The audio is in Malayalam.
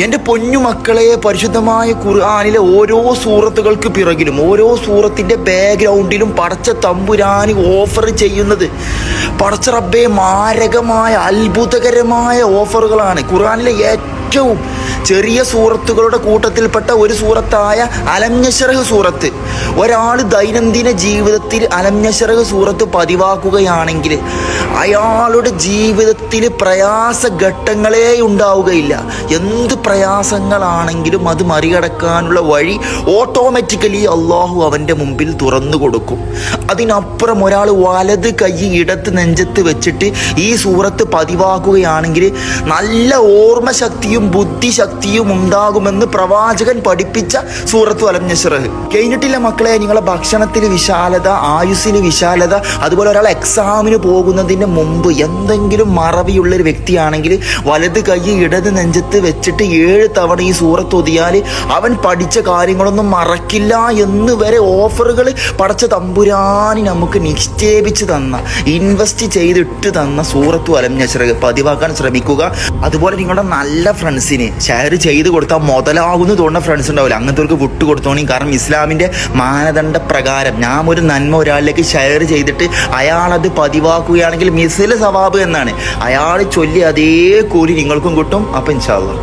എൻ്റെ പൊന്നു മക്കളെ, പരിശുദ്ധമായ ഖുർആനിലെ ഓരോ സൂറത്തുകൾക്ക് പിറകിലും ഓരോ സൂറത്തിൻ്റെ ബാക്ക്ഗ്രൗണ്ടിലും പടച്ച തമ്പുരാന് ഓഫർ ചെയ്യുന്നത് പടച്ച റബ്ബേ മാരകമായ അത്ഭുതകരമായ ഓഫറുകളാണ്. ഖുർആനിലെ ഏറ്റവും ചെറിയ സൂറത്തുകളുടെ കൂട്ടത്തിൽപ്പെട്ട ഒരു സൂറത്തായ അലം നശ്റഹ് സൂറത്ത് ഒരാൾ ദൈനംദിന ജീവിതത്തിൽ അലം നശ്റഹ് സൂറത്ത് പതിവാക്കുകയാണെങ്കിൽ അയാളുടെ ജീവിതത്തിൽ പ്രയാസഘട്ടങ്ങളേ ഉണ്ടാവുകയില്ല. എന്ത് പ്രയാസങ്ങളാണെങ്കിലും അത് മറികടക്കാനുള്ള വഴി ഓട്ടോമാറ്റിക്കലി അള്ളാഹു അവൻ്റെ മുമ്പിൽ തുറന്നു കൊടുക്കും. അതിനപ്പുറം ഒരാൾ വലത് കൈ ഇടത്ത് നെഞ്ചത്ത് വെച്ചിട്ട് ഈ സൂറത്ത് പതിവാക്കുകയാണെങ്കിൽ നല്ല ഓർമ്മശക്തിയും ബുദ്ധിശക്തിയും ഉണ്ടാകുമെന്ന് പ്രവാചകൻ പഠിപ്പിച്ച സൂറത്തു അലം നശ്റഹ്. കഴിഞ്ഞിട്ടില്ല മക്കളെ, നിങ്ങളെ ഭക്ഷണത്തിന് വിശാലത, ആയുസ്സിന് വിശാലത, അതുപോലെ ഒരാൾ എക്സാമിന് പോകുന്നതിന് മുമ്പ് എന്തെങ്കിലും മറവിയുള്ളൊരു വ്യക്തിയാണെങ്കിൽ വലത് കൈ ഇടത് നെഞ്ചത്ത് വെച്ചിട്ട് 7 തവണ ഈ സൂറത്ത് ഓതിയാൽ അവൻ പഠിച്ച കാര്യങ്ങളൊന്നും മറക്കില്ല എന്ന് വരെ ഓഫറുകൾ പടച്ച തമ്പുരാനി നമുക്ക് നിക്ഷേപിച്ച് തന്ന, ഇൻവെസ്റ്റ് ചെയ്തിട്ട് തന്ന സൂറത്തു അലം നശ്റഹ് പതിവാക്കാൻ ശ്രമിക്കുക. അതുപോലെ നിങ്ങളുടെ നല്ല ഫ്രണ്ട്സിന് ഷെയർ ചെയ്ത് കൊടുത്താൽ മുതലാകുന്നു തോന്നുന്ന ഫ്രണ്ട്സ് ഉണ്ടാവില്ല, അങ്ങനത്തെ വിട്ടു കൊടുത്തോണി. കാരണം ഇസ്ലാമിൻ്റെ മാനദണ്ഡ പ്രകാരം ഞാൻ ഒരു നന്മ ഒരാളിലേക്ക് ഷെയർ ചെയ്തിട്ട് അയാളത് പതിവാക്കുകയാണെങ്കിൽ മിസ്ൽ സവാബ് എന്നാണ്. അയാൾ ചൊല്ലി അതേ കൂലി നിങ്ങൾക്കും കിട്ടും. അപ്പം ഇൻഷാ അല്ലാഹ്